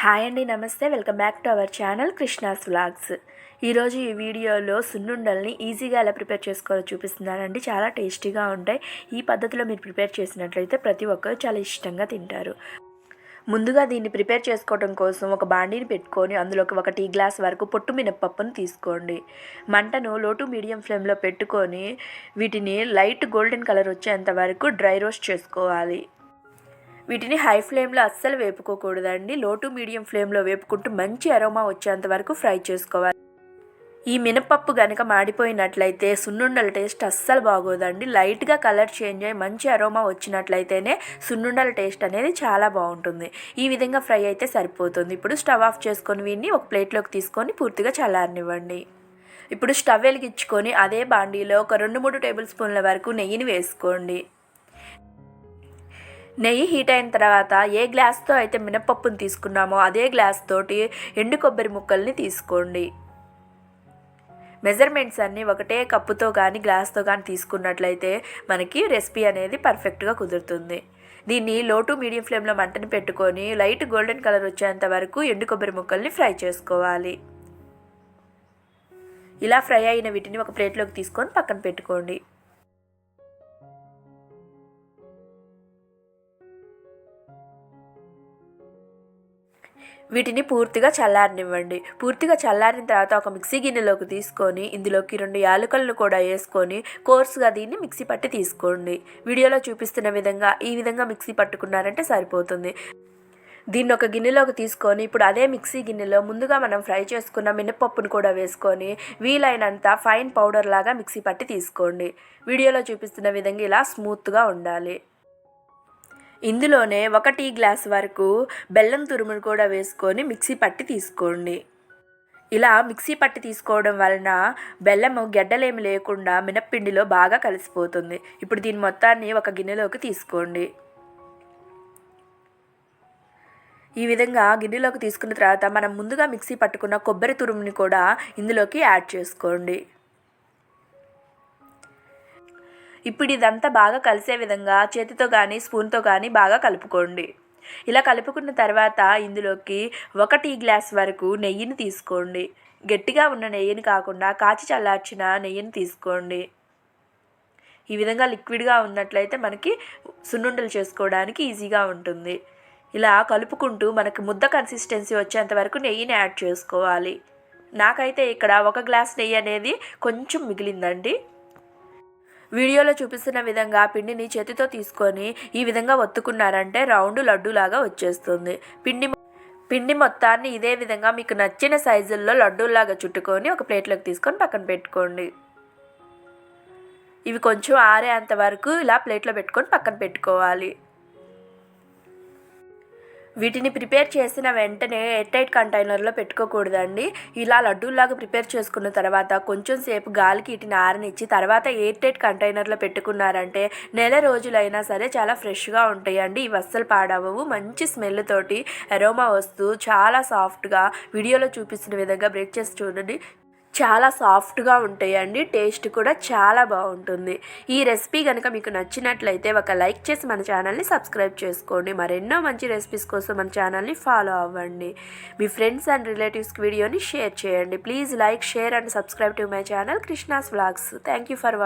Hi అండి, నమస్తే. Welcome back to our channel Krishna's vlogs. ఈరోజు ఈ వీడియోలో సున్నుండల్ని ఈజీగా ఎలా ప్రిపేర్ చేసుకోవాలో చూపిస్తున్నానండి. చాలా టేస్టీగా ఉంటాయి. ఈ పద్ధతిలో మీరు ప్రిపేర్ చేసినట్లయితే ప్రతి ఒక్కరు చాలా ఇష్టంగా తింటారు. ముందుగా దీన్ని ప్రిపేర్ చేసుకోవడం కోసం ఒక బాండీని పెట్టుకొని అందులోకి ఒక టీ గ్లాస్ వరకు పొట్టు మినపప్పును తీసుకోండి. మంటను లో టు మీడియం ఫ్లేమ్లో పెట్టుకొని వీటిని లైట్ గోల్డెన్ కలర్ వచ్చేంత వరకు డ్రై రోస్ట్ చేసుకోవాలి. వీటిని హై ఫ్లేమ్లో అస్సలు వేపుకోకూడదండి. లో టు మీడియం ఫ్లేమ్లో వేపుకుంటూ మంచి అరోమా వచ్చేంత వరకు ఫ్రై చేసుకోవాలి. ఈ మినపప్పు కనుక మాడిపోయినట్లయితే సున్నుండల టేస్ట్ అస్సలు బాగోదండి. లైట్గా కలర్ చేంజ్ అయ్యి మంచి అరోమా వచ్చినట్లయితేనే సున్నుండల టేస్ట్ అనేది చాలా బాగుంటుంది. ఈ విధంగా ఫ్రై అయితే సరిపోతుంది. ఇప్పుడు స్టవ్ ఆఫ్ చేసుకొని వీటిని ఒక ప్లేట్లోకి తీసుకొని పూర్తిగా చల్లారనివ్వండి. ఇప్పుడు స్టవ్ వెలిగించుకొని అదే బాండీలో ఒక 2-3 టేబుల్ స్పూన్ల వరకు నెయ్యిని వేసుకోండి. నెయ్యి హీట్ అయిన తర్వాత ఏ గ్లాస్తో అయితే మినపప్పును తీసుకున్నామో అదే గ్లాస్ తోటి ఎండు కొబ్బరి ముక్కల్ని తీసుకోండి. మెజర్మెంట్స్ అన్నీ ఒకటే కప్పుతో కానీ గ్లాస్తో కానీ తీసుకున్నట్లయితే మనకి రెసిపీ అనేది పర్ఫెక్ట్గా కుదురుతుంది. దీన్ని లో టు మీడియం ఫ్లేమ్లో మంటని పెట్టుకొని లైట్ గోల్డెన్ కలర్ వచ్చేంత వరకు ఎండు కొబ్బరి ముక్కల్ని ఫ్రై చేసుకోవాలి. ఇలా ఫ్రై అయిన వీటిని ఒక ప్లేట్లోకి తీసుకొని పక్కన పెట్టుకోండి. వీటిని పూర్తిగా చల్లారనివ్వండి. పూర్తిగా చల్లారిన తర్వాత ఒక మిక్సీ గిన్నెలోకి తీసుకొని ఇందులోకి 2 యాలకులను కూడా వేసుకొని కోర్సుగా దీన్ని మిక్సీ పట్టి తీసుకోండి. వీడియోలో చూపిస్తున్న విధంగా ఈ విధంగా మిక్సీ పట్టుకున్నారంటే సరిపోతుంది. దీన్ని ఒక గిన్నెలోకి తీసుకొని ఇప్పుడు అదే మిక్సీ గిన్నెలో ముందుగా మనం ఫ్రై చేసుకున్న మినపప్పును కూడా వేసుకొని వీలైనంత ఫైన్ పౌడర్ లాగా మిక్సీ పట్టి తీసుకోండి. వీడియోలో చూపిస్తున్న విధంగా ఇలా స్మూత్గా ఉండాలి. ఇందులోనే 1 టీ గ్లాస్ వరకు బెల్లం తురుమును కూడా వేసుకొని మిక్సీ పట్టి తీసుకోండి. ఇలా మిక్సీ పట్టి తీసుకోవడం వలన బెల్లము గెడ్డలేమి లేకుండా మినప్పిండిలో బాగా కలిసిపోతుంది. ఇప్పుడు దీని మొత్తాన్ని ఒక గిన్నెలోకి తీసుకోండి. ఈ విధంగా గిన్నెలోకి తీసుకున్న తర్వాత మనం ముందుగా మిక్సీ పట్టుకున్న కొబ్బరి తురుముని కూడా ఇందులోకి యాడ్ చేసుకోండి. ఇప్పుడు ఇదంతా బాగా కలిసే విధంగా చేతితో కానీ స్పూన్తో కానీ బాగా కలుపుకోండి. ఇలా కలుపుకున్న తర్వాత ఇందులోకి 1 టీ గ్లాస్ వరకు నెయ్యిని తీసుకోండి. గట్టిగా ఉన్న నెయ్యిని కాకుండా కాచి చల్లార్చిన నెయ్యిని తీసుకోండి. ఈ విధంగా లిక్విడ్గా ఉన్నట్లయితే మనకి సున్నుండలు చేసుకోవడానికి ఈజీగా ఉంటుంది. ఇలా కలుపుకుంటూ మనకి ముద్ద కన్సిస్టెన్సీ వచ్చేంత వరకు నెయ్యిని యాడ్ చేసుకోవాలి. నాకైతే ఇక్కడ 1 గ్లాస్ నెయ్యి అనేది కొంచెం మిగిలిందండి. వీడియోలో చూపిస్తున్న విధంగా పిండిని చేతితో తీసుకొని ఈ విధంగా ఒత్తుకున్నారంటే రౌండ్ లడ్డూలాగా వచ్చేస్తుంది. పిండి మొత్తాన్ని ఇదే విధంగా మీకు నచ్చిన సైజుల్లో లడ్డూలాగా చుట్టుకొని ఒక ప్లేట్లోకి తీసుకొని పక్కన పెట్టుకోండి. ఇవి కొంచెం ఆరేంత వరకు ఇలా ప్లేట్లో పెట్టుకొని పక్కన పెట్టుకోవాలి. వీటిని ప్రిపేర్ చేసిన వెంటనే ఎయిర్ టైట్ కంటైనర్లో పెట్టుకోకూడదండి. ఇలా లడ్డూలాగా ప్రిపేర్ చేసుకున్న తర్వాత కొంచెం సేపు గాలికి వీటిని ఆరనిచ్చి తర్వాత ఎయిర్ టైట్ కంటైనర్లో పెట్టుకున్నారంటే నెల రోజులైనా సరే చాలా ఫ్రెష్గా ఉంటాయండి. ఇవి అస్సలు పాడవవు. మంచి స్మెల్ తోటి అరోమా వస్తూ చాలా సాఫ్ట్గా వీడియోలో చూపిస్తున్న విధంగా బ్రేక్ చేసి చూడండి, చాలా సాఫ్ట్గా ఉంటాయండి. టేస్ట్ కూడా చాలా బాగుంటుంది. ఈ రెసిపీ కనుక మీకు నచ్చినట్లయితే ఒక లైక్ చేసి మన ఛానల్ని సబ్స్క్రైబ్ చేసుకోండి. మరెన్నో మంచి రెసిపీస్ కోసం మన ఛానల్ని ఫాలో అవ్వండి. మీ ఫ్రెండ్స్ అండ్ రిలేటివ్స్కి వీడియోని షేర్ చేయండి. Please like, share and subscribe to my channel Krishna's vlogs. Thank you for watching.